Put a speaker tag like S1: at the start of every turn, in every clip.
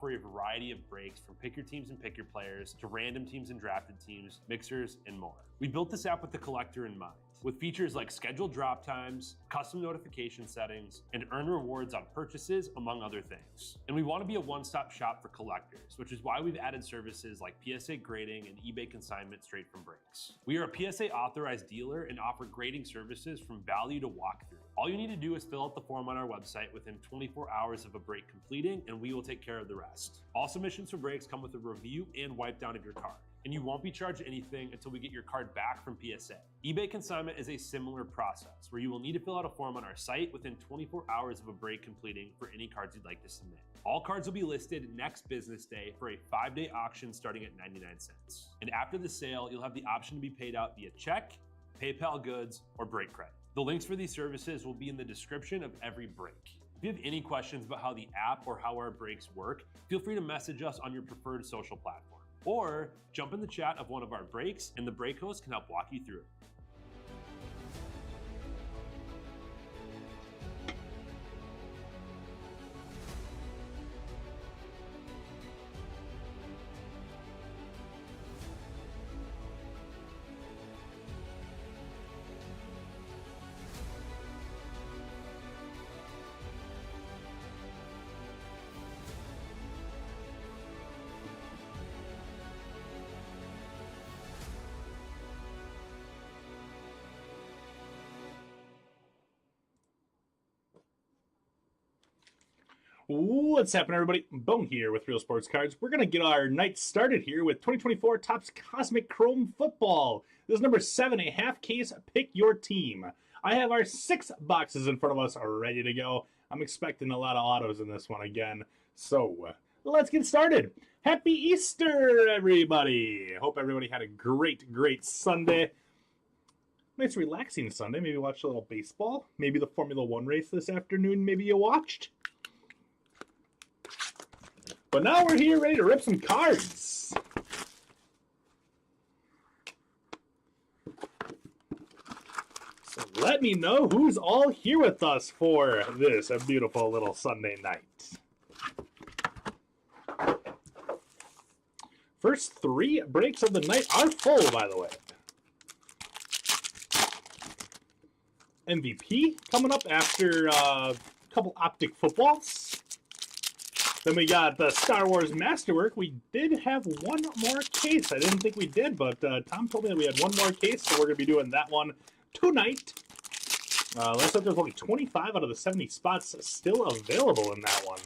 S1: for a variety of breaks from pick your teams and pick your players to random teams and drafted teams, mixers, and more. We built this app with the collector in mind, with features like scheduled drop times, custom notification settings, and earn rewards on purchases, among other things. And we want to be a one-stop shop for collectors, which is why we've added services like PSA grading and eBay consignment straight from breaks. We are a PSA authorized dealer and offer grading services from value to walkthrough. All you need to do is fill out the form on our website within 24 hours of a break completing, and we will take care of the rest. All submissions for breaks come with a review and wipe down of your card, and you won't be charged anything until we get your card back from PSA. eBay consignment is a similar process where you will need to fill out a form on our site within 24 hours of a break completing for any cards you'd like to submit. All cards will be listed next business day for a 5-day auction starting at 99 cents. And after the sale, you'll have the option to be paid out via check, PayPal goods, or break credit. The links for these services will be in the description of every break. If you have any questions about how the app or how our breaks work, feel free to message us on your preferred social platform. Or jump in the chat of one of our breaks and the break host can help walk you through it.
S2: What's happening, everybody? Bone here with Real Sports Cards. We're going to get our night started here with 2024 Topps Cosmic Chrome Football. This is number 7, a half case. Pick your team. I have our 6 boxes in front of us ready to go. I'm expecting a lot of autos in this one again. So, let's get started. Happy Easter, everybody. Hope everybody had a great Sunday. Nice relaxing Sunday. Maybe watch a little baseball. Maybe the Formula 1 race this afternoon. Maybe you watched. But now we're here ready to rip some cards. So let me know who's all here with us for this beautiful little Sunday night. First 3 breaks of the night are full, by the way. MVP coming up after a couple optic footballs. Then we got the Star Wars Masterwork. We did have one more case. I didn't think we did, but Tom told me that we had one more case, so we're going to be doing that one tonight. Looks like there's only 25 out of the 70 spots still available in that one.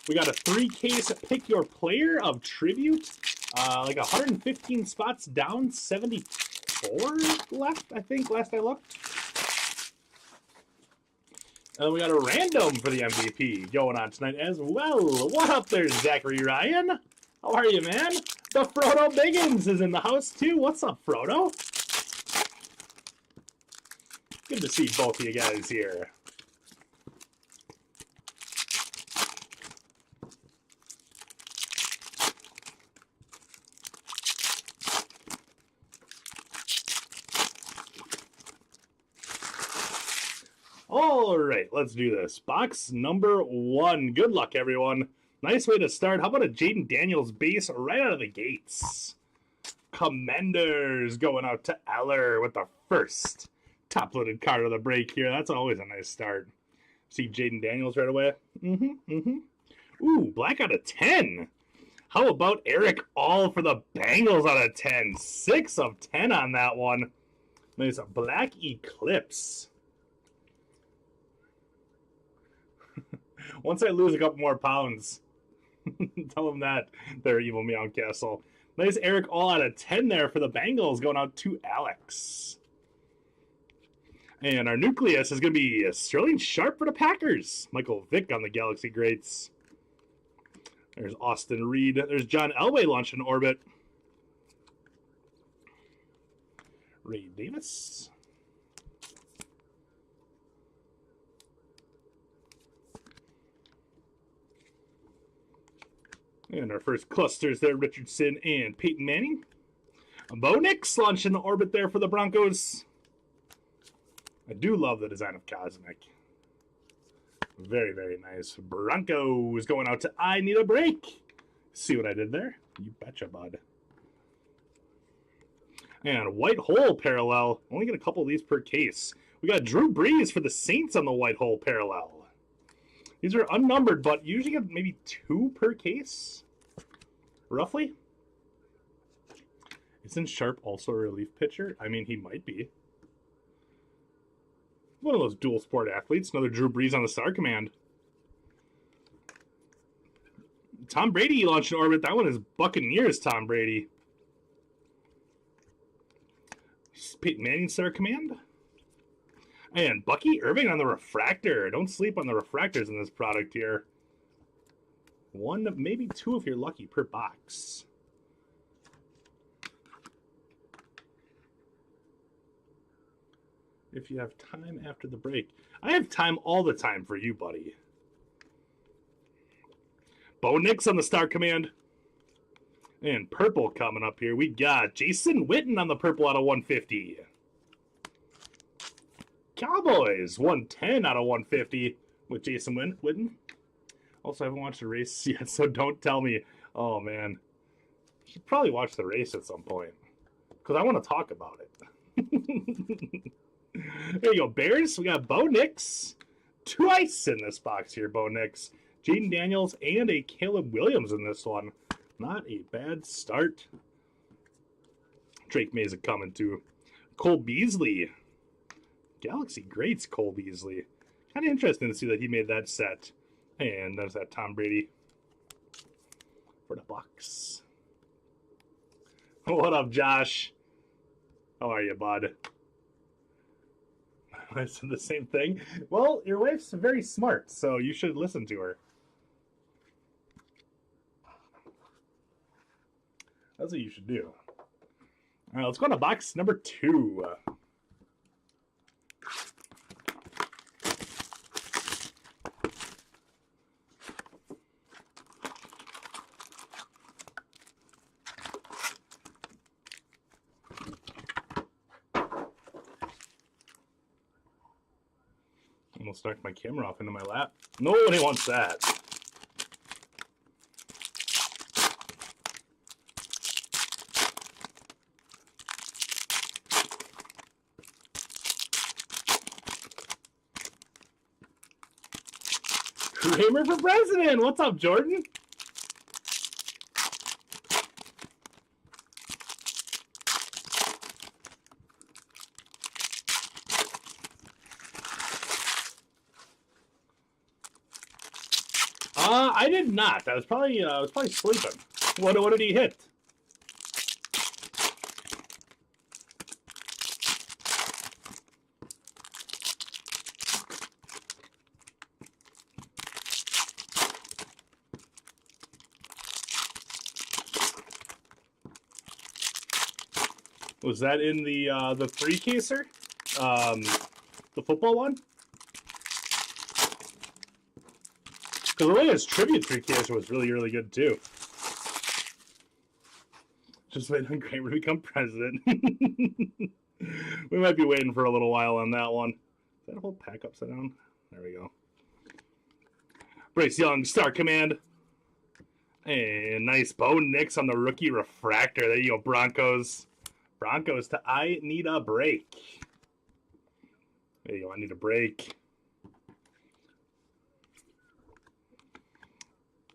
S2: We got a 3-case Pick Your Player of Tribute. Like 115 spots down, 74 left, I think, last I looked. And we got a random for the MVP going on tonight as well. What up there, Zachary Ryan? How are you, man? The Frodo Biggins is in the house, too. What's up, Frodo? Good to see both of you guys here. All right, let's do this. Box number 1. Good luck, everyone. Nice way to start. How about a Jaden Daniels base right out of the gates? Commanders going out to Eller with the first top-loaded card of the break here. That's always a nice start. See Jaden Daniels right away. Ooh, black out of 10. How about Eric All for the Bengals out of 10? 6 of 10 on that one. Nice black eclipse. Once I lose a couple more pounds, tell them that they're Evil Meowcastle. Nice Eric All out of 10 there for the Bengals going out to Alex. And our nucleus is going to be Sterling Sharp for the Packers. Michael Vick on the Galaxy Greats. There's Austin Reed. There's John Elway launching orbit. Ray Davis. And our first clusters there, Richardson and Peyton Manning. Bo Nix launching the orbit there for the Broncos. I do love the design of Cosmic. Very, very nice. Broncos going out to I Need a Break. See what I did there? You betcha, bud. And white hole parallel. Only get a couple of these per case. We got Drew Brees for the Saints on the white hole parallel. These are unnumbered, but you usually get maybe 2 per case, roughly. Isn't Sharp also a relief pitcher? I mean, he might be. One of those dual sport athletes. Another Drew Brees on the Star Command. Tom Brady launched an orbit. That one is Buccaneers Tom Brady. Peyton Manning Star Command. And Bucky Irving on the refractor. Don't sleep on the refractors in this product here. 1, maybe 2 if you're lucky per box. If you have time after the break. I have time all the time for you, buddy. Bo Nix on the Star Command. And purple coming up here. We got Jason Witten on the purple out of 150. Cowboys, 110 out of 150 with Jason Witten. Also, I haven't watched the race yet, so don't tell me. Oh, man. You should probably watch the race at some point. Because I want to talk about it. There you go, Bears. We got Bo Nix. Twice in this box here, Bo Nix. Jaden Daniels and a Caleb Williams in this one. Not a bad start. Drake Mesa coming too. Cole Beasley. Galaxy greats Cole Beasley. Kind of interesting to see that he made that set. And there's that Tom Brady for the Bucks. What up, Josh? How are you, bud? I said the same thing. Well, your wife's very smart, so you should listen to her. That's what you should do. All right, let's go to box number 2. Almost knocked my camera off into my lap. Nobody wants that. Kramer for president. What's up, Jordan? I did not. I was probably sleeping. What did he hit? Was that in the 3-caser? The football one? Because the way his tribute 3-caser was really, really good too. Just waiting on Kramer to become president. We might be waiting for a little while on that one. Is that a whole pack upside down? There we go. Bryce Young, Star Command. And nice Bo Nix on the rookie refractor. There you go, Broncos. Broncos to I Need a Break. There you go, I Need a Break.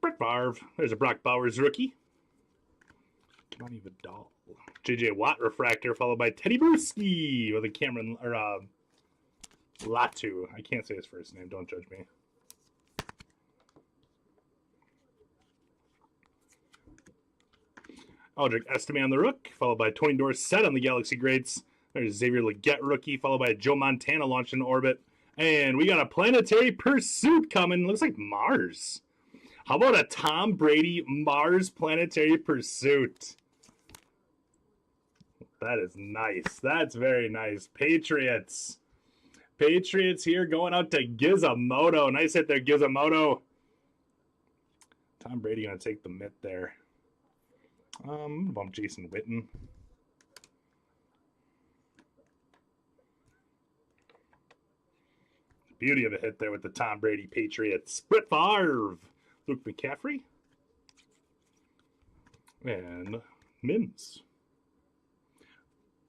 S2: Brett Favre. There's a Brock Bowers rookie. Come on, even doll. J.J. Watt refractor, followed by Teddy Bruschi with a Cameron or Latu. I can't say his first name. Don't judge me. Aldrick Estime on the Rook, followed by Tony Dorsett on the Galaxy Greats. There's Xavier Legette rookie, followed by Joe Montana launched in orbit. And we got a Planetary Pursuit coming. Looks like Mars. How about a Tom Brady Mars Planetary Pursuit? That is nice. That's very nice. Patriots. Patriots here going out to Gizmodo. Nice hit there, Gizmodo. Tom Brady going to take the mitt there. Bump Jason Witten. beauty of a hit there with the Tom Brady Patriots. Brett Favre, Luke McCaffrey, and Mims.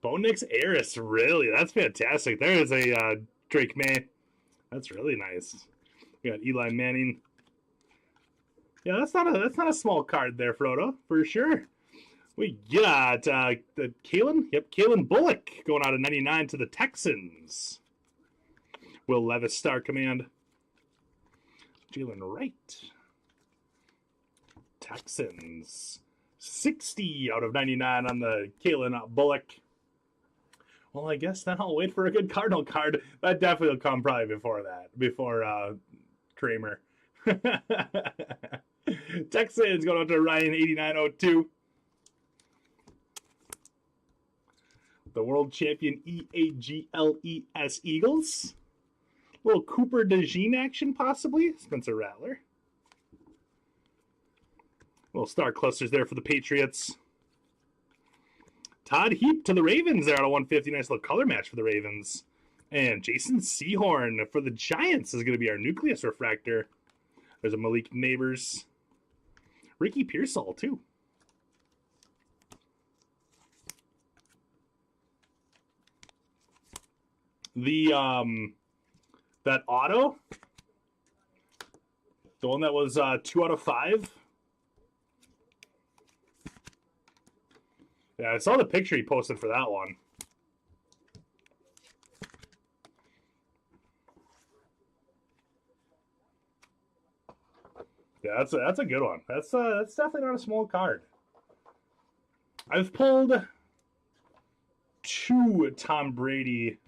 S2: Bo Nix Harris, really? That's fantastic. There is a Drake May. That's really nice. We got Eli Manning. Yeah, that's not a small card there, Frodo, for sure. We got the Kalen. Yep, Kalen Bullock going out of 99 to the Texans. Will Levis Star Command. Jalen Wright. Texans. 60 out of 99 on the Kalen Bullock. Well, I guess then I'll wait for a good Cardinal card. That definitely will come probably before that. Before Kramer. Texans going out to Ryan 8902. The world champion EAGLES Eagles. A little Cooper DeJean action possibly. Spencer Rattler. Little star clusters there for the Patriots. Todd Heap to the Ravens there out of 150. Nice little color match for the Ravens. And Jason Sehorn for the Giants is going to be our nucleus refractor. There's a Malik Neighbors. Ricky Pearsall, too. The, that auto, the one that was 2 out of 5. Yeah, I saw the picture he posted for that one. Yeah, that's a good one. That's definitely not a small card. I've pulled 2 Tom Brady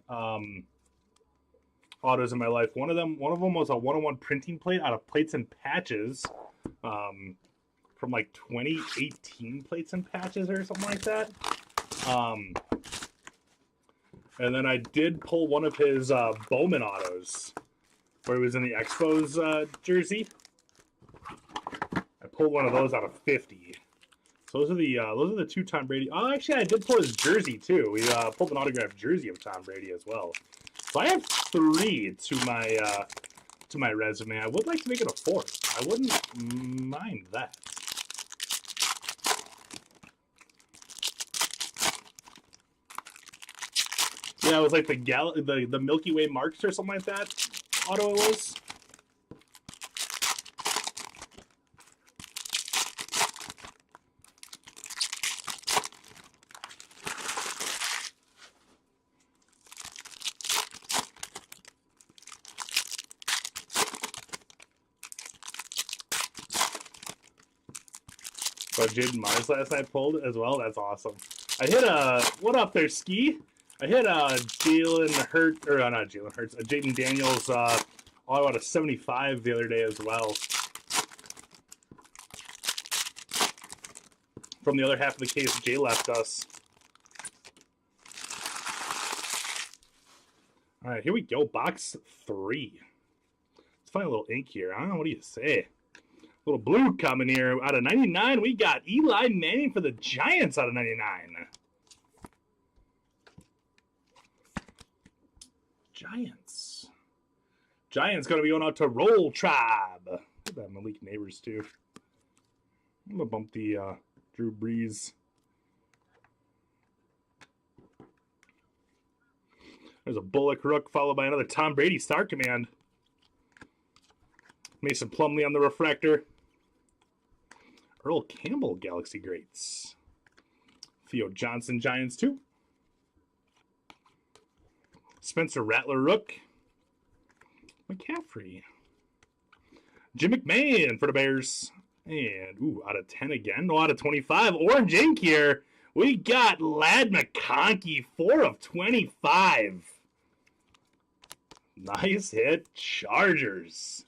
S2: autos in my life. One of them was a 1-on-1 printing plate out of Plates and Patches, from like 2018 Plates and Patches or something like that. And then I did pull one of his Bowman autos, where he was in the Expos jersey. I pulled one of those out of 50. So those are the 2 Tom Brady. Oh, actually, I did pull his jersey too. We pulled an autographed jersey of Tom Brady as well. So I have 3 to my resume. I would like to make it a 4th. I wouldn't mind that. Yeah, it was like the Milky Way marks or something like that. Auto it was. But Jaden Myers last night pulled as well. That's awesome. I hit what up there, Ski? I hit Jalen Hurts, or not Jalen Hurts, Jaden Daniels all out of 75 the other day as well. From the other half of the case Jay left us. All right, here we go. Box 3. Let's find a little ink here. I don't know. What do you say? Little blue coming here. Out of 99, we got Eli Manning for the Giants out of 99. Giants going to be going out to Roll Tribe. Look at that Malik Neighbors, too. I'm going to bump the Drew Brees. There's a Bullock Rook followed by another Tom Brady Star Command. Mason Plumlee on the refractor. Earl Campbell Galaxy Greats. Theo Johnson Giants 2. Spencer Rattler Rook. McCaffrey. Jim McMahon for the Bears. And, ooh, out of 10 again. No, out of 25. Orange ink here. We got Ladd McConkey, 4 of 25. Nice hit. Chargers.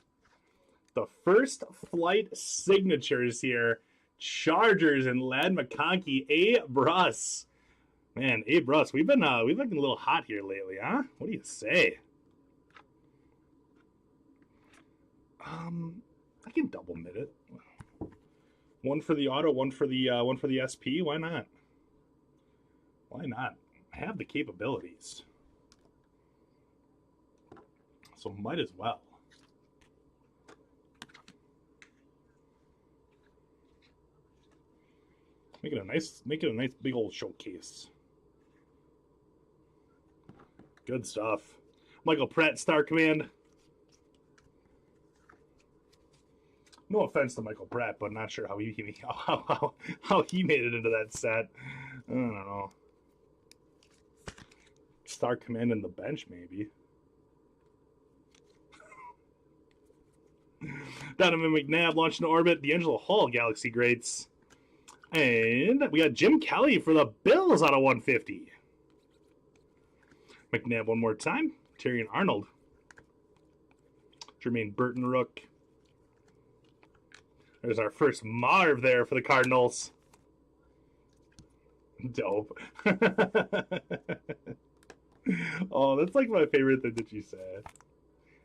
S2: The first flight signatures here. Chargers and Ladd McConkey. A. Bruss. Man, A. Bruss, we've been a little hot here lately, huh? What do you say? I can double mid it. One for the auto, one for the SP. Why not? Why not? I have the capabilities. so might as well. Make it a nice big old showcase. Good stuff. Michael Pratt, Star Command. No offense to Michael Pratt, but not sure how he made it into that set. I don't know. Star Command in the bench, maybe. Donovan McNabb launched into orbit. D'Angelo Hall, Galaxy Greats. And we got Jim Kelly for the Bills out of 150. McNabb one more time. Terrion Arnold. Jermaine Burton Rook. There's our first Marv there for the Cardinals. Dope. Oh, that's like my favorite thing that you said.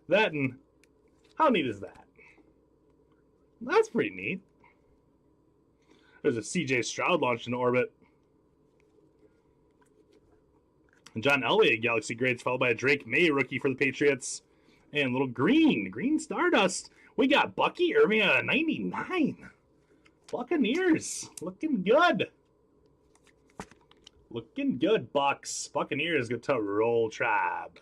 S2: That and how neat is that? That's pretty neat. There's a CJ Stroud launched into orbit. And John Elway, Galaxy Greats, followed by a Drake May rookie for the Patriots. And little green Stardust. We got Bucky Irving at 99. Buccaneers looking good. Looking good, Bucks. Buccaneers get to roll Tribe.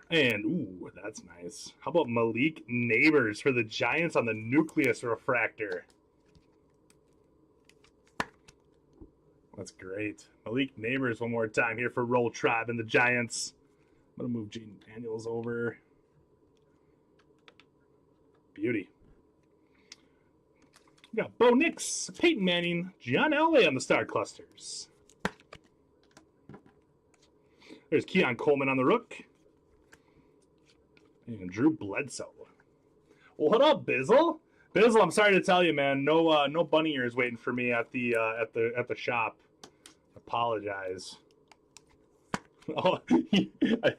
S2: And, ooh, that's nice. How about Malik Neighbors for the Giants on the Nucleus Refractor? That's great. Malik Neighbors one more time here for Roll Tribe and the Giants. I'm going to move Jaden Daniels over. Beauty. We got Bo Nix, Peyton Manning, John Elway on the Star Clusters. There's Keon Coleman on the Rook. And Drew Bledsoe. What up, Bizzle? Bizzle, I'm sorry to tell you, man. No bunny ears waiting for me at the shop. Apologize. Oh, I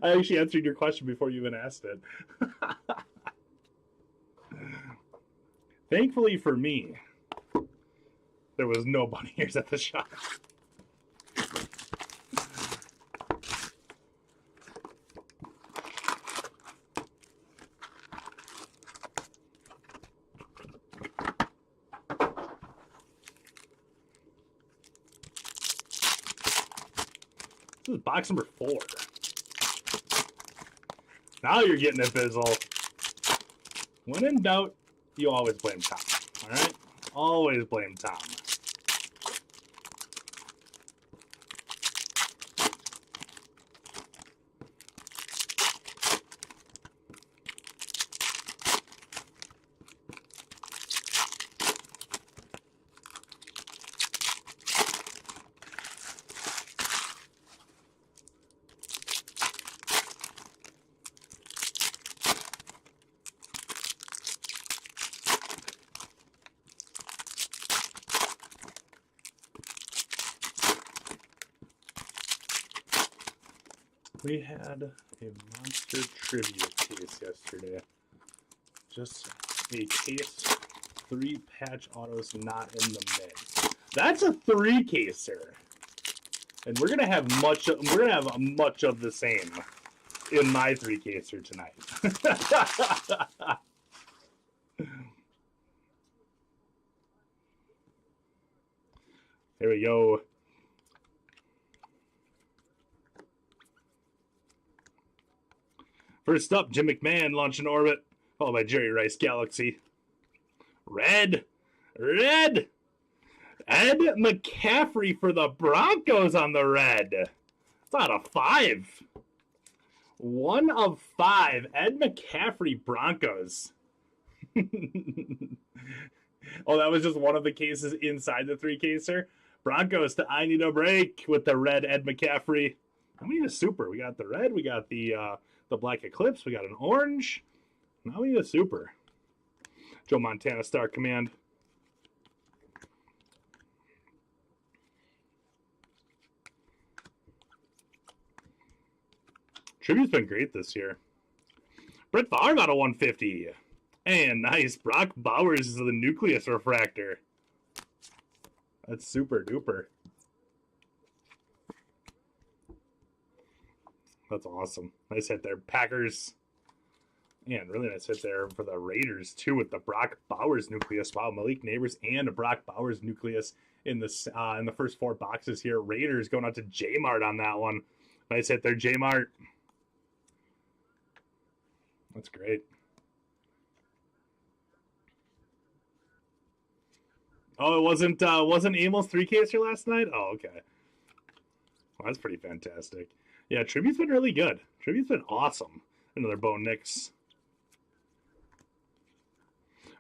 S2: actually answered your question before you even asked it. Thankfully for me, there was no bunny ears at the shop. This is box number 4. Now you're getting it, Bizzle. When in doubt, you always blame Tom. All right? Always blame Tom. We had a monster trivia case yesterday. Just a case, 3 patch autos not in the mix. That's a 3-caser. And we're gonna have much of the same in my 3-caser tonight. Here we go. First up, Jim McMahon launching orbit, followed by Jerry Rice Galaxy. Red. Ed McCaffrey for the Broncos on the red. It's out of 5. 1 of 5. Ed McCaffrey Broncos. Oh, that was just one of the cases inside the 3-caser. Broncos to I Need a Break with the red Ed McCaffrey. Now we need a super. We got the red. We got the Black Eclipse. We got an orange. Now we need a super. Joe Montana Star Command. Tribute's been great this year. Brett Favre out of 150. And nice. Brock Bowers is the Nucleus Refractor. That's super duper. That's awesome. Nice hit there. Packers. And really nice hit there for the Raiders, too, with the Brock Bowers nucleus. Wow, Malik Neighbors and Brock Bowers nucleus in the first 4 boxes here. Raiders going out to J-Mart on that one. Nice hit there, J-Mart. That's great. Oh, it wasn't Amos 3-caser last night? Oh, okay. Well, that's pretty fantastic. Yeah, Tribute's been really good. Tribute's been awesome. Another Bo Nix.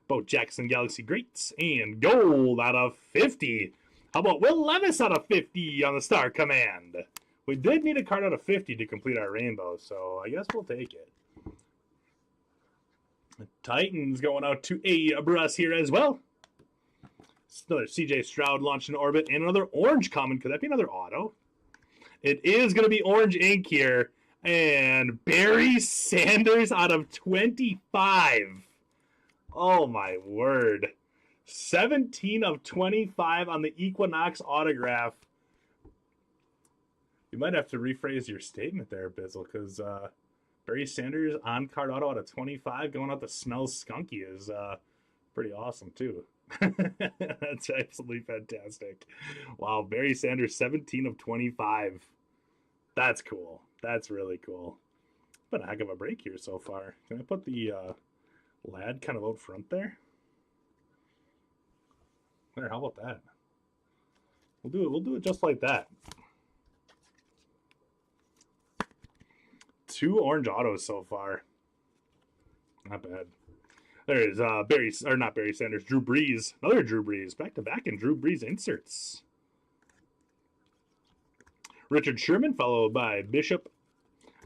S2: Bo Jackson Galaxy Greats. And gold out of 50. How about Will Levis out of 50 on the Star Command? We did need a card out of 50 to complete our rainbow, so I guess we'll take it. The Titans going out to Bruss here as well. Another CJ Stroud launched in orbit. And another orange common. Could that be another auto? It is going to be orange ink here. And Barry Sanders out of 25. Oh, my word. 17 of 25 on the Equinox autograph. You might have to rephrase your statement there, Bizzle, because Barry Sanders on-card auto out of 25 going out to Smells Skunky is pretty awesome, too. That's absolutely fantastic. Wow, Barry Sanders, 17 of 25. That's cool. That's really cool. Been a heck of a break here so far. Can I put the lad kind of out front there? There, how about that? We'll do it just like that. 2 orange autos so far. Not bad. There's not Barry Sanders, Drew Brees. Another Drew Brees. Back-to-back in Drew Brees inserts. Richard Sherman, followed by Bishop.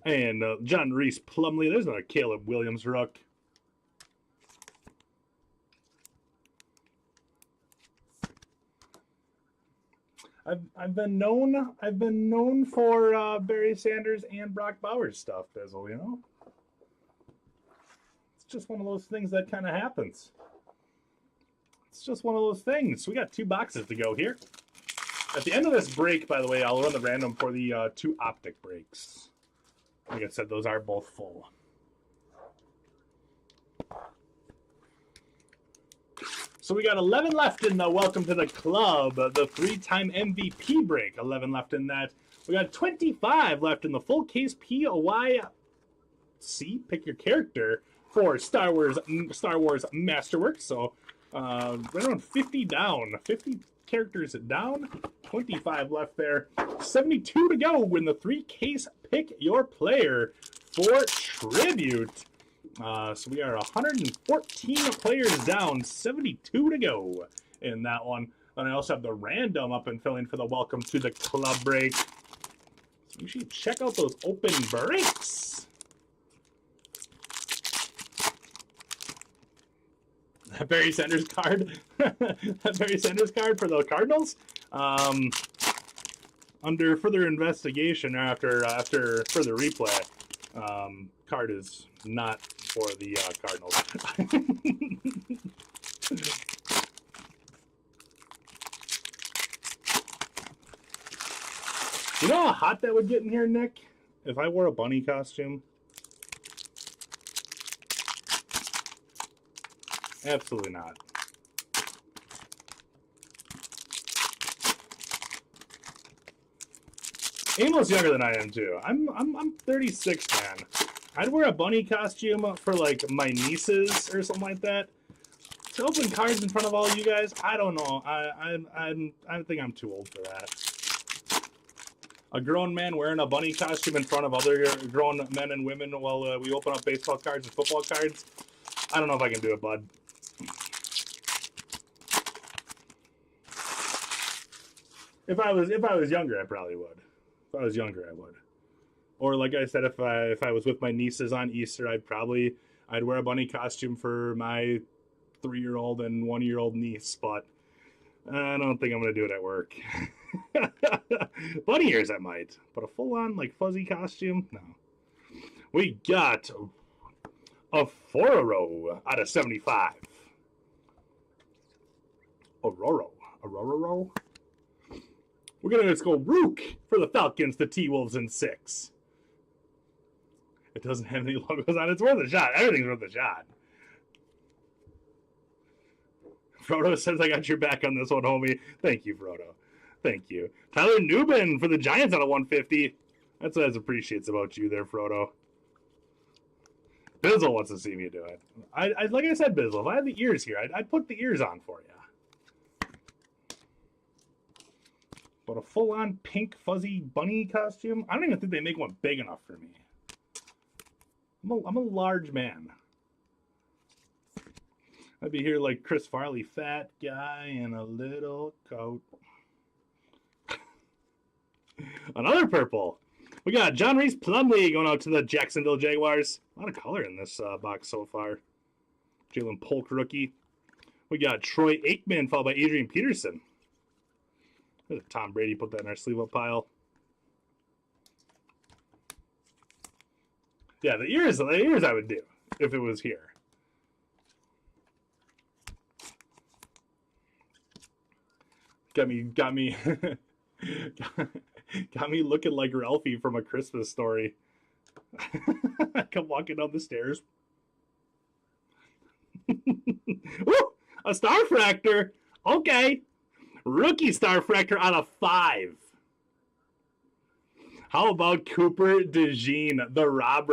S2: And John Reese Plumley. There's another Caleb Williams rook. I've been known for Barry Sanders and Brock Bowers stuff, Bizzle, you know? Just one of those things that kind of happens. It's just one of those things. We got 2 boxes to go here. At the end of this break, by the way, I'll run the random for the 2 optic breaks. Like I said, those are both full. So we got 11 left in the Welcome to the Club, the 3-time MVP break. 11 left in that. We got 25 left in the full case POYC. Pick your character. For Star Wars Masterworks. So right around 50 down. 50 characters down. 25 left there. 72 to go in the 3-case Pick Your Player for Tribute. So we are 114 players down. 72 to go in that one. And I also have the random up and filling for the Welcome to the Club break. So you should check out those open breaks. Barry Sanders card. Barry Sanders card for the Cardinals. Under further investigation, after further replay, card is not for the Cardinals. You know how hot that would get in here, Nick? If I wore a bunny costume? Absolutely not. Amos younger than I am too. I'm 36, man. I'd wear a bunny costume for like my nieces or something like that. To open cards in front of all you guys, I don't know. I think I'm too old for that. A grown man wearing a bunny costume in front of other grown men and women while we open up baseball cards and football cards. I don't know if I can do it, bud. If I was younger, I probably would. If I was younger, I would. Or like I said, if I was with my nieces on Easter, I'd wear a bunny costume for my 3-year-old and 1-year-old niece. But I don't think I'm gonna do it at work. Bunny ears, I might, but a full-on like fuzzy costume, no. We got a Foraro out of 75. Aurora. We're going to just go Rook for the Falcons, the T-Wolves in 6. It doesn't have any logos on it. It's worth a shot. Everything's worth a shot. Frodo says, I got your back on this one, homie. Thank you, Frodo. Thank you. Tyler Newman for the Giants out of 150. That's what I appreciates about you there, Frodo. Bizzle wants to see me do it. I like I said, Bizzle, if I had the ears here, I'd put the ears on for you. But a full-on pink fuzzy bunny costume? I don't even think they make one big enough for me. I'm a large man. I'd be here like Chris Farley, fat guy in a little coat. Another purple. We got John Reese Plumlee going out to the Jacksonville Jaguars. A lot of color in this box so far. Jalen Polk rookie. We got Troy Aikman followed by Adrian Peterson. There's a Tom Brady. Put that in our sleeve up pile. Yeah, the ears I would do if it was here. Got me looking like Ralphie from A Christmas Story. Come walking down the stairs. Woo! A Starfractor. Okay. Rookie Starfractor out of 5. How about Cooper DeJean, the Rob?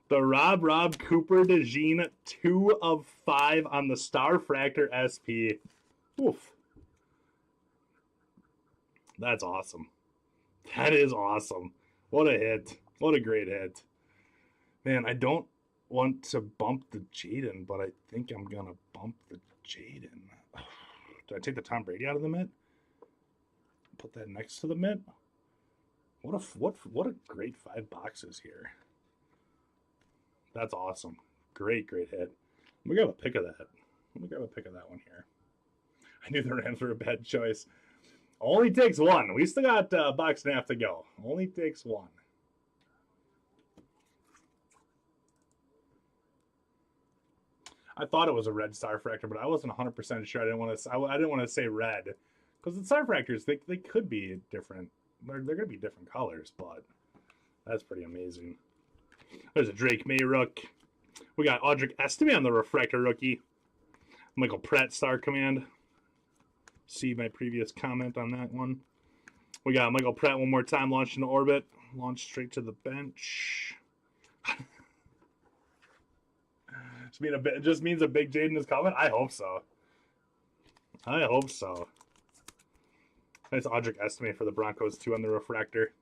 S2: The Rob Cooper DeJean, 2 of 5 on the Starfractor SP. Oof. That's awesome. That is awesome. What a hit. What a great hit. Man, I don't want to bump the Jaden, but I think I'm going to bump the Jaden. Did I take the Tom Brady out of the mitt? Put that next to the mitt? What a great 5 boxes here. That's awesome. Great hit. Let me grab a pic of that. Let me grab a pic of that one here. I knew the Rams were a bad choice. Only takes one. We still got a box and a half to go. Only takes one. I thought it was a red Starfractor, but I wasn't 100% sure. I didn't want to say red because the Starfractors they could be different. They're going to be different colors, but that's pretty amazing. There's a Drake May rook. We got Audric Estime on the Refractor rookie. Michael Pratt Star Command. See my previous comment on that one. We got Michael Pratt one more time, launched into orbit. Launched straight to the bench. Just means a big Jaden is coming? I hope so. I hope so. Nice Audric Estime for the Broncos, 2 on the Refractor.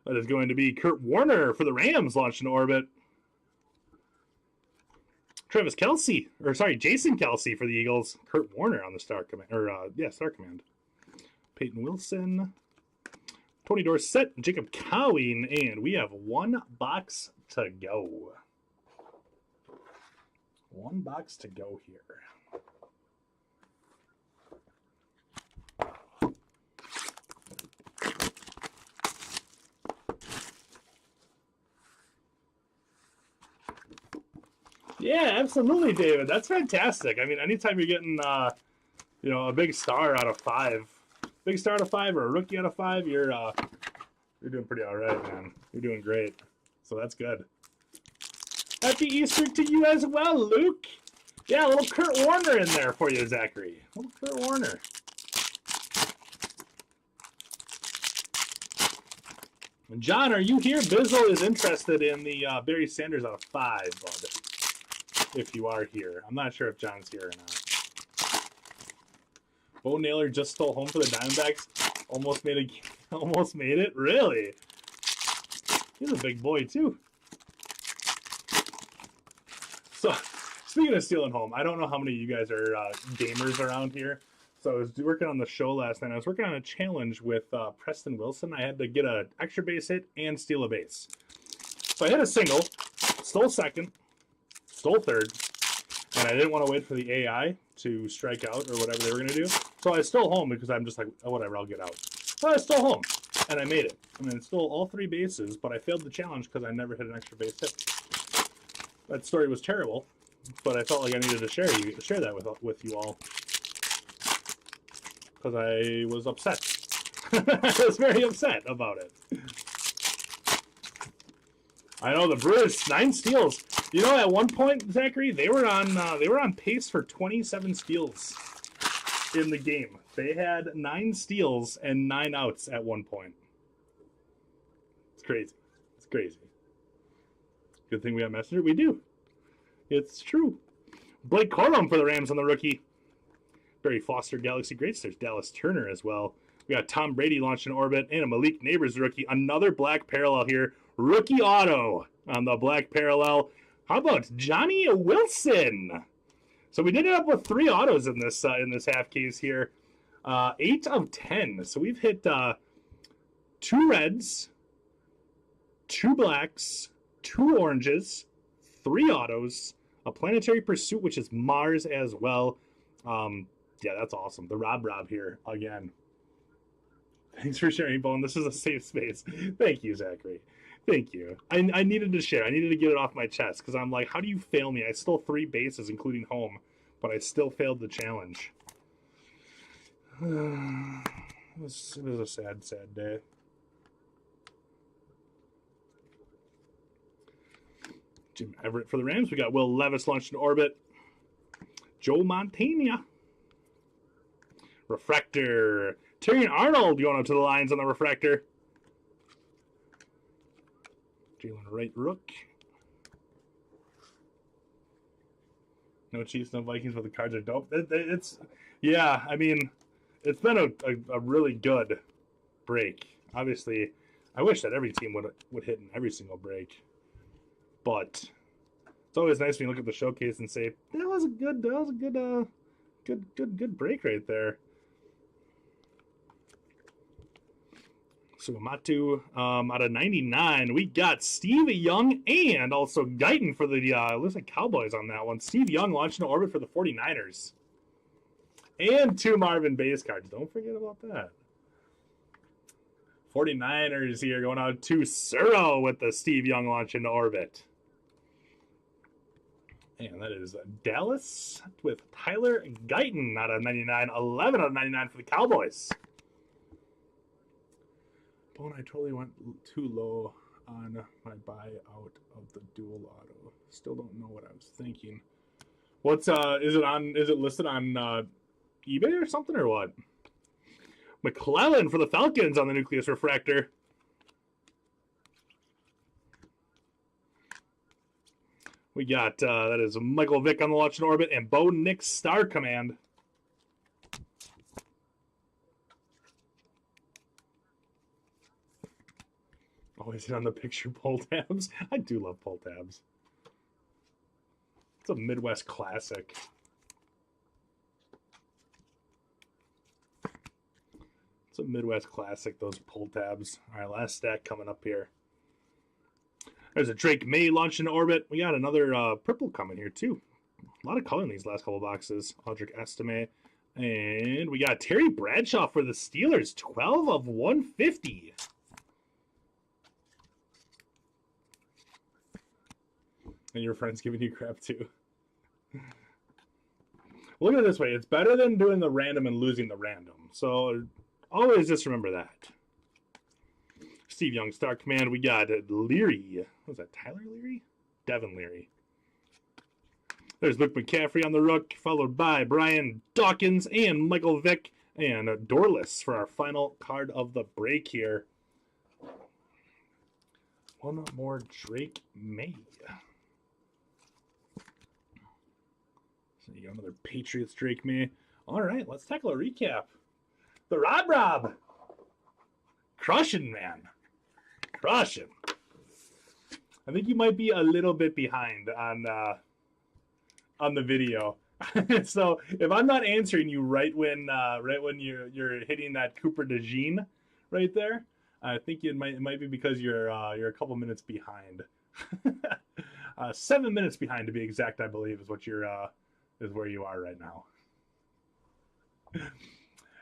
S2: That is going to be Kurt Warner for the Rams, launched into orbit. Jason Kelce for the Eagles. Kurt Warner on the Star Command, Star Command. Peyton Wilson, Tony Dorsett, Jacob Cowing, and we have 1 box to go. 1 box to go here. Yeah, absolutely, David. That's fantastic. I mean, anytime you're getting, a big star out of 5, or a rookie out of 5, you're doing pretty all right, man. You're doing great. So that's good. Happy Easter to you as well, Luke. Yeah, a little Kurt Warner in there for you, Zachary. A little Kurt Warner. And John, are you here? Bizzle is interested in the Barry Sanders out of 5, bud. If you are here. I'm not sure if John's here or not. Bo Naylor just stole home for the Diamondbacks. Almost made it? Really? He's a big boy, too. So, speaking of stealing home, I don't know how many of you guys are gamers around here. So I was working on the show last night. I was working on a challenge with Preston Wilson. I had to get an extra base hit and steal a base. So I hit a single, stole second, stole third, and I didn't want to wait for the AI to strike out or whatever they were going to do. So I stole home because I'm just like, oh, whatever, I'll get out. So I stole home, and I made it. I mean, I stole all 3 bases, but I failed the challenge because I never hit an extra base hit. That story was terrible, but I felt like I needed to share that with you all because I was upset. I was very upset about it. I know the Brewers 9 steals. You know, at one point, Zachary, they were on pace for 27 steals in the game. They had 9 steals and 9 outs at one point. It's crazy. It's crazy. Good thing we have Messenger. We do. It's true. Blake Corum for the Rams on the rookie. Barry Foster, Galaxy Greats. There's Dallas Turner as well. We got Tom Brady launched in orbit and a Malik Neighbors rookie. Another black parallel here. Rookie auto on the black parallel. How about Johnny Wilson? So we did end up with 3 autos in this half case here. 8 of 10. So we've hit 2 reds, 2 blacks, 2 oranges, 3 autos, a Planetary Pursuit, which is Mars as well. Yeah, that's awesome. The Rob here again. Thanks for sharing, Bone. This is a safe space. Thank you, Zachary. Thank you. I needed to share. I needed to get it off my chest because I'm like, how do you fail me? I stole 3 bases, including home, but I still failed the challenge. It was a sad, sad day. Jim Everett for the Rams. We got Will Levis launched in orbit. Joe Montana. Refractor. Tyrion Arnold going up to the Lions on the refractor. Jalen Wright Rook. No Chiefs, no Vikings, but the Cards are dope. Yeah, I mean, it's been a really good break. Obviously, I wish that every team would hit in every single break. But it's always nice when you look at the showcase and say, that was a good break right there. So Matu out of 99, we got Steve Young and also Guyton for the looks like Cowboys on that one. Steve Young launched into orbit for the 49ers. And 2 Marvin base cards. Don't forget about that. 49ers here going out to Suro with the Steve Young launch into orbit. And that is Dallas with Tyler Guyton out of 99. 11 out of 99 for the Cowboys. Bone, I totally went too low on my buyout of the dual auto. Still don't know what I was thinking. What's is it listed on eBay or something or what? McClellan for the Falcons on the Nucleus Refractor. We got that is Michael Vick on the launch in orbit and Bo Nix Star Command. Always hit on the picture pull tabs. I do love pull tabs. It's a Midwest classic. It's a Midwest classic, those pull tabs. All right, last stack coming up here. There's a Drake May launched into orbit. We got another purple coming here, too. A lot of color in these last couple boxes. Audric Estime. And we got Terry Bradshaw for the Steelers. 12 of 150. And your friend's giving you crap, too. Look at it this way. It's better than doing the random and losing the random. So always just remember that. Steve Young, Star Command. We got Leary. What was that, Tyler Leary? Devin Leary. There's Luke McCaffrey on the Rook, followed by Brian Dawkins and Michael Vick and Dorless for our final card of the break here. One more Drake May. So you got another Patriots Drake May. All right, let's tackle a recap. The Rob. Crushing, man. Crushing. I think you might be a little bit behind on the video. So if I'm not answering you right when you're hitting that Cooper DeJean right there, I think it might be because you're a couple minutes behind. 7 minutes behind to be exact, I believe, is what is where you are right now.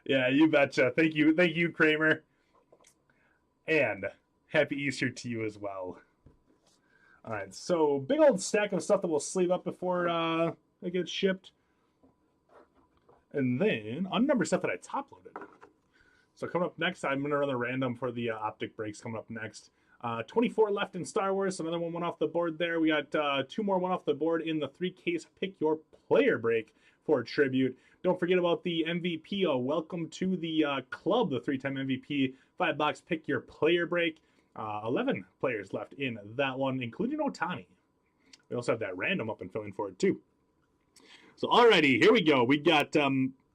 S2: Yeah, you betcha. Thank you, Kramer. And happy Easter to you as well. All right, so big old stack of stuff that we'll sleeve up before it gets shipped. And then unnumbered stuff that I top loaded. So coming up next, I'm going to run a random for the optic breaks coming up next. 24 left in Star Wars. Another one went off the board there. We got 2 more went off the board in the 3-case Pick Your Player break for Tribute. Don't forget about the MVP. Welcome to the club, the 3-time MVP. 5-box Pick Your Player break. 11 players left in that one, including Otani. We also have that random up and filling for it, too. So, alrighty, here we go. We got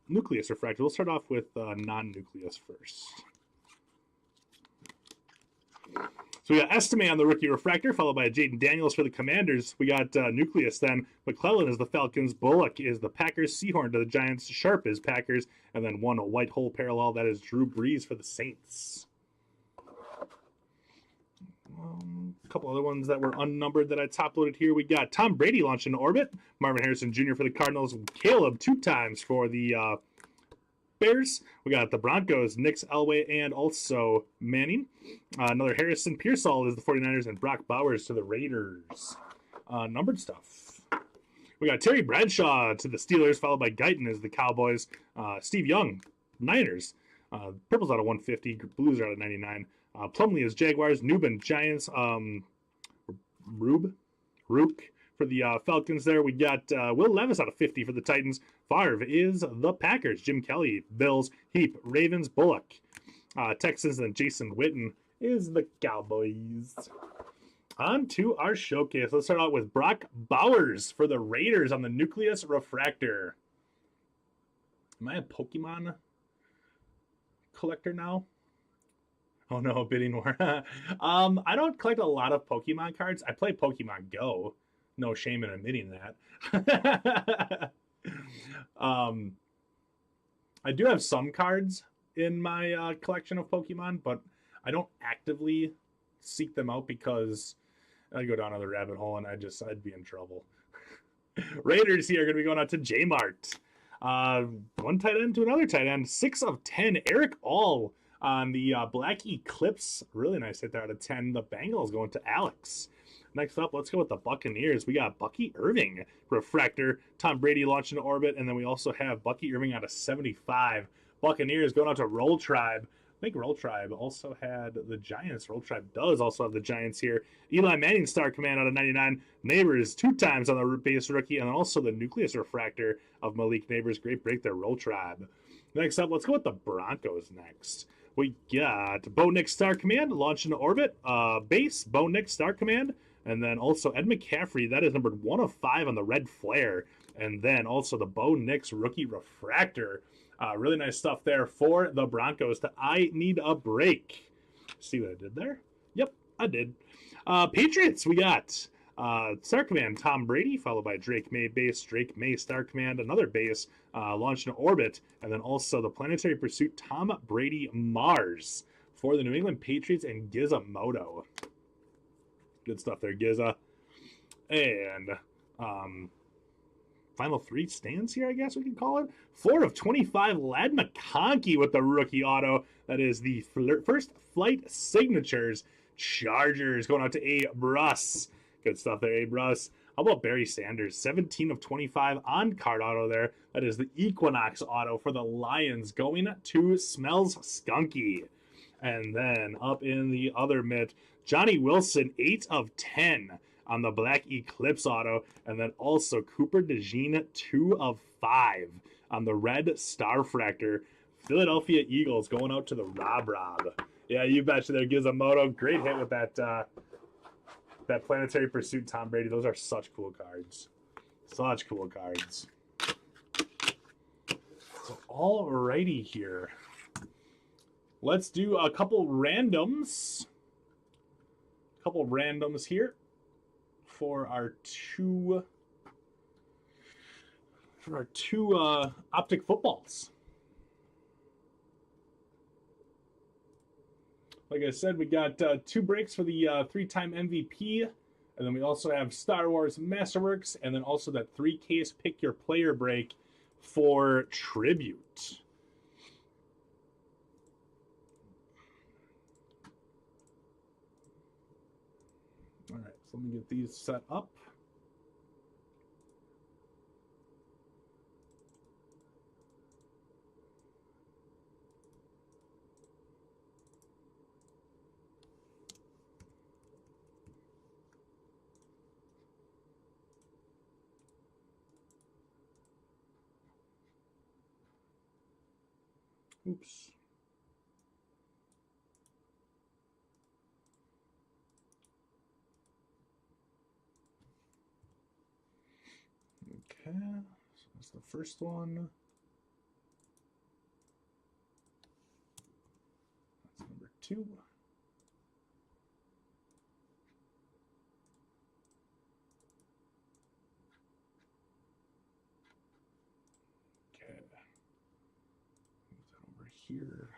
S2: Nucleus Refractor. We'll start off with non-Nucleus first. So we got Estime on the rookie refractor, followed by Jaden Daniels for the Commanders. We got Nucleus then. McClellan is the Falcons. Bullock is the Packers. Seahorn to the Giants. Sharp is Packers. And then one white hole parallel. That is Drew Brees for the Saints. A couple other ones that were unnumbered that I top loaded here. We got Tom Brady launched into orbit. Marvin Harrison Jr. for the Cardinals. Caleb 2 times for the Bears. We got the Broncos, Nix, Elway, and also Manning. Another Harrison. Pearsall is the 49ers, and Brock Bowers to the Raiders. Numbered stuff. We got Terry Bradshaw to the Steelers, followed by Guyton as the Cowboys. Steve Young, Niners. Purple's out of 150. Blues are out of 99. Plumlee is Jaguars. Newman, Giants. Rook for the Falcons there. We got Will Levis out of 50 for the Titans. Favre is the Packers. Jim Kelly, Bills. Heap, Ravens. Bullock, Texans. And Jason Witten is the Cowboys. On to our showcase. Let's start out with Brock Bowers for the Raiders on the Nucleus Refractor. Am I a Pokemon collector now? Oh no, bidding war. I don't collect a lot of Pokemon cards. I play Pokemon Go. No shame in admitting that. I do have some cards in my collection of Pokemon, but I don't actively seek them out because I'd go down another rabbit hole and I'd be in trouble. Raiders here are going to be going out to J-Mart. One tight end to another tight end. 6 of 10. Eric All on the Black Eclipse. Really nice hit there out of 10. The Bengals going to Alex. Next up, let's go with the Buccaneers. We got Bucky Irving, refractor. Tom Brady launched into orbit. And then we also have Bucky Irving out of 75. Buccaneers going out to Roll Tribe. I think Roll Tribe also had the Giants. Roll Tribe does also have the Giants here. Eli Manning, Star Command out of 99. Neighbors 2 times on the base rookie. And then also the Nucleus refractor of Malik Neighbors. Great break there, Roll Tribe. Next up, let's go with the Broncos next. We got Bo Nix, Star Command, launched into orbit. Base, Bo Nix, Star Command. And then also Ed McCaffrey, that is numbered 1 of 5 on the red flare. And then also the Bo Nix rookie refractor. Really nice stuff there for the Broncos to I Need a Break. See what I did there? Yep, I did. Patriots, we got Star Command, Tom Brady, followed by Drake May base, Drake May Star Command, another base, launched in orbit, and then also the Planetary Pursuit, Tom Brady Mars for the New England Patriots and Gizmodo. Good stuff there, Giza. And final 3 stands here, I guess we can call it. 4 of 25, Ladd McConkey with the rookie auto. That is the first flight signatures. Chargers going out to A. Bruss. Good stuff there, A. Bruss. How about Barry Sanders? 17 of 25 on card auto there. That is the Equinox auto for the Lions going to Smells Skunky. And then up in the other mitt, Johnny Wilson, 8 of 10 on the Black Eclipse auto. And then also Cooper DeJean, 2 of 5 on the red Starfractor. Philadelphia Eagles going out to the Rob. Yeah, you betcha there, Gizmodo. Great hit with that that Planetary Pursuit Tom Brady. Those are such cool cards. Such cool cards. So alrighty here. Let's do a couple randoms. Here for our two optic footballs. Like I said, we got 2 breaks for the 3-time MVP, and then we also have Star Wars Masterworks, and then also that 3-case Pick Your Player break for Tribute. All right, So let me get these set up. Oops. Okay, so that's the first one. That's number 2. Okay, move that over here.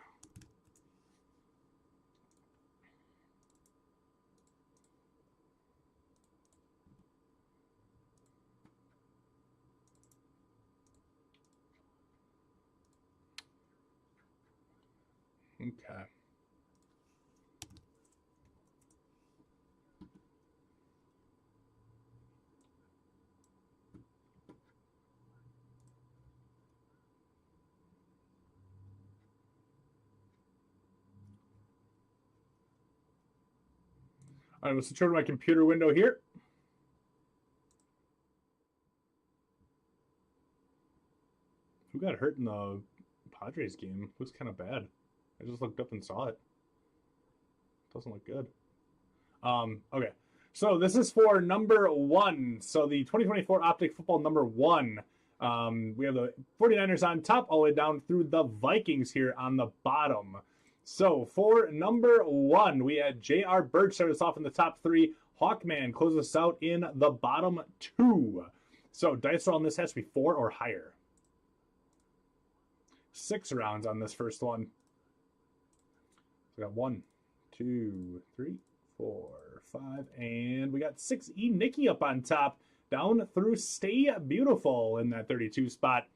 S2: Okay. All right, let's turn to my computer window here. Who got hurt in the Padres game? Looks kind of bad. I just looked up and saw it. Doesn't look good. Okay. So this is for number 1. So the 2024 Optic Football number 1. We have the 49ers on top all the way down through the Vikings here on the bottom. So for number 1, we had J.R. Birch start us off in the top 3. Hawkman closes us out in the bottom 2. So dice roll on this has to be 4 or higher. 6 rounds on this first one. So we got 1, 2, 3, 4, 5, and we got 6. E. Nicky up on top, down through Stay Beautiful in that 32 spot.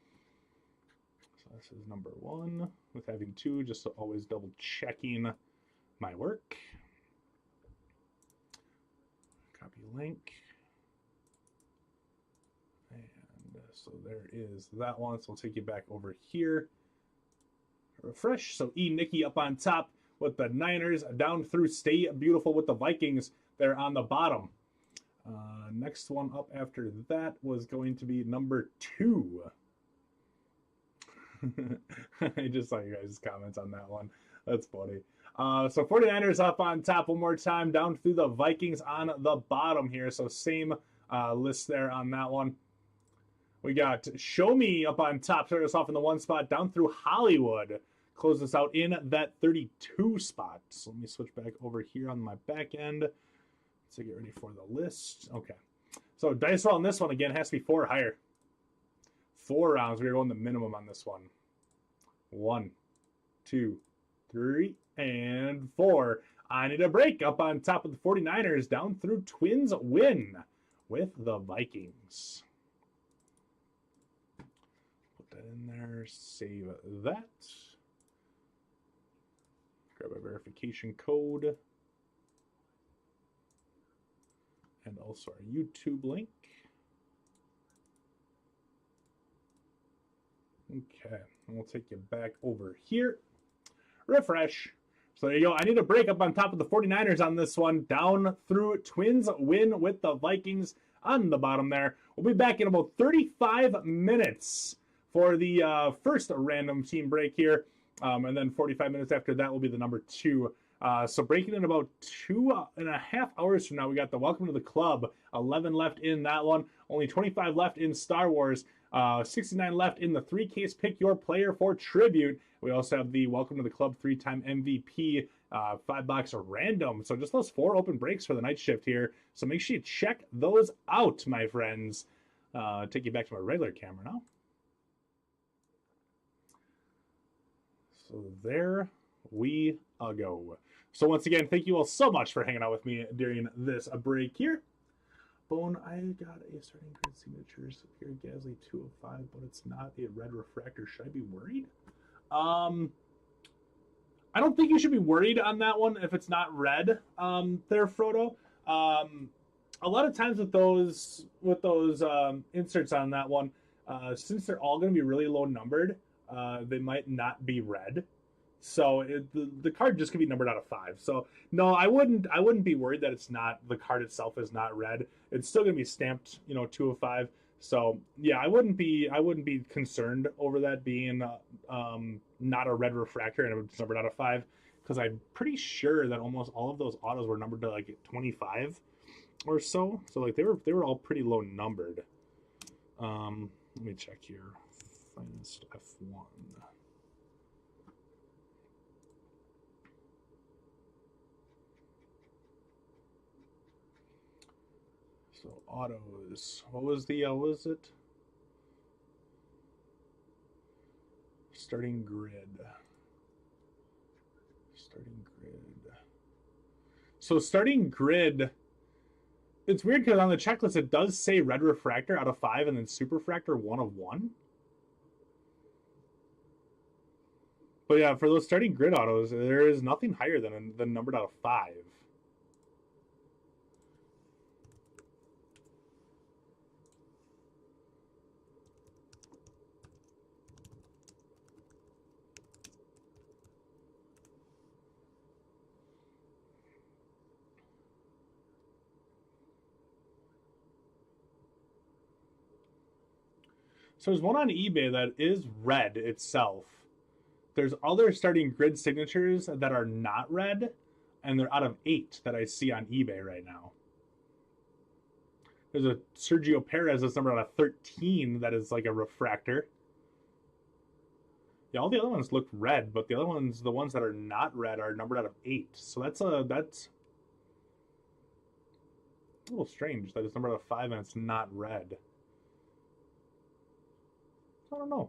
S2: So this is number 1 with having 2, just always double checking my work. Copy link. And so there is that one. So we'll take you back over here. Refresh. So E. Nicky up on top with the Niners, down through Stay Beautiful with the Vikings. They're on the bottom. Next one up after that was going to be number 2. I just saw you guys' comments on that one. That's funny. So 49ers up on top one more time, down through the Vikings on the bottom here. So same list there on that one. We got Show Me up on top, start us off in the 1 spot, down through Hollywood. Close us out in that 32 spot. So let me switch back over here on my back end to get ready for the list. Okay. So dice roll on this one again has to be 4 or higher. 4 rounds. We are going the minimum on this one. 1, 2, 3, and 4. I need a break up on top of the 49ers, down through Twins win with the Vikings. Put that in there. Save that. Grab a verification code. And also our YouTube link. Okay, and we'll take you back over here. Refresh. So there you go. I need a break up on top of the 49ers on this one. Down through Twins win with the Vikings on the bottom there. We'll be back in about 35 minutes for the first random team break here. And then 45 minutes after that will be the number 2. So breaking in about 2.5 hours from now, we got the Welcome to the Club. 11 left in that one. Only 25 left in Star Wars. 69 left in the 3-case Pick Your Player for Tribute. We also have the Welcome to the Club 3-time MVP 5-box random. So just those 4 open breaks for the night shift here. So make sure you check those out, my friends. Take you back to my regular camera now. So there we go. So once again, thank you all so much for hanging out with me during this break here. Bone, I got a starting grid signatures here, Gasly 205, but it's not a red refractor. Should I be worried? I don't think you should be worried on that one if it's not red there, Frodo. a lot of times with those inserts on that one, since they're all going to be really low numbered, they might not be red. So the card just could be numbered out of 5. So no, I wouldn't be worried that it's not, the card itself is not red. It's still going to be stamped, 2 of 5. So yeah, I wouldn't be concerned over that being not a red refractor and it's numbered out of 5, because I'm pretty sure that almost all of those autos were numbered to like 25 or so. So like they were all pretty low numbered. Let me check here. Finest F1. So autos. What was it? Starting grid. So starting grid, it's weird because on the checklist it does say red refractor out of 5 and then superfractor 1 of 1. But yeah, for those starting grid autos, there is nothing higher than numbered out of 5. So there's one on eBay that is red itself. There's other starting grid signatures that are not red, and they're out of 8 that I see on eBay right now. There's a Sergio Perez that's numbered out of 13 that is like a refractor. Yeah, all the other ones look red, but the ones that are not red, are numbered out of 8. So that's a little strange that it's numbered out of 5 and it's not red. I don't know.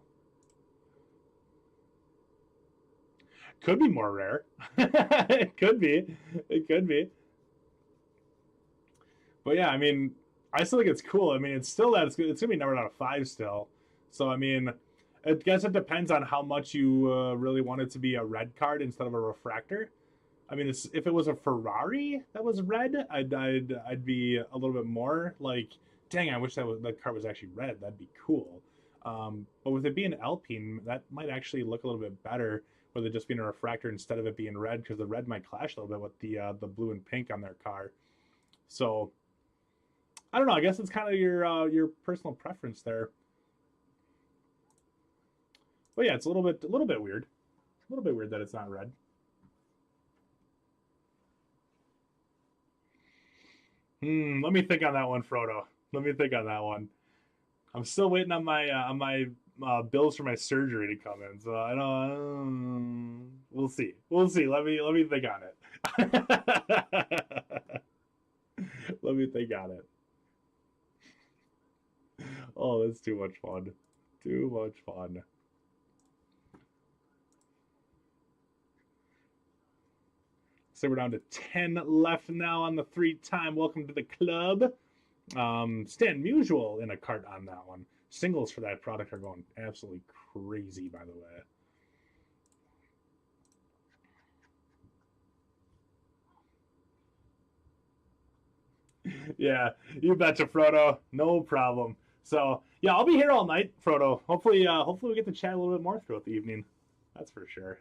S2: Could be more rare. It could be. But yeah, I mean, I still think it's cool. I mean, it's still that it's going to be numbered out of 5 still. So, I mean, I guess it depends on how much you really want it to be a red card instead of a refractor. I mean, if it was a Ferrari that was red, I'd be a little bit more like, dang, I wish that card was actually red. That'd be cool. But with it being Alpine, that might actually look a little bit better with it just being a refractor instead of it being red, because the red might clash a little bit with the blue and pink on their car. So I don't know. I guess it's kind of your personal preference there. But yeah, it's a little bit weird. A little bit weird that it's not red. Let me think on that one, Frodo. Let me think on that one. I'm still waiting on my bills for my surgery to come in, so I don't. We'll see. Let me think on it. Let me think on it. Oh, that's too much fun. Too much fun. So we're down to 10 left now on the 3-time. Welcome to the club. Stan Musial in a cart on that one. Singles for that product are going absolutely crazy, by the way. Yeah, you betcha, Frodo. No problem. So yeah, I'll be here all night, Frodo. Hopefully we get to chat a little bit more throughout the evening. That's for sure.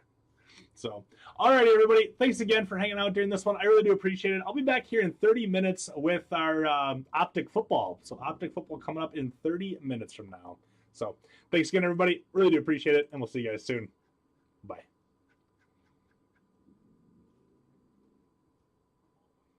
S2: So, alrighty, everybody. Thanks again for hanging out during this one. I really do appreciate it. I'll be back here in 30 minutes with our Optic Football. So, Optic Football coming up in 30 minutes from now. So, thanks again, everybody. Really do appreciate it, and we'll see you guys soon.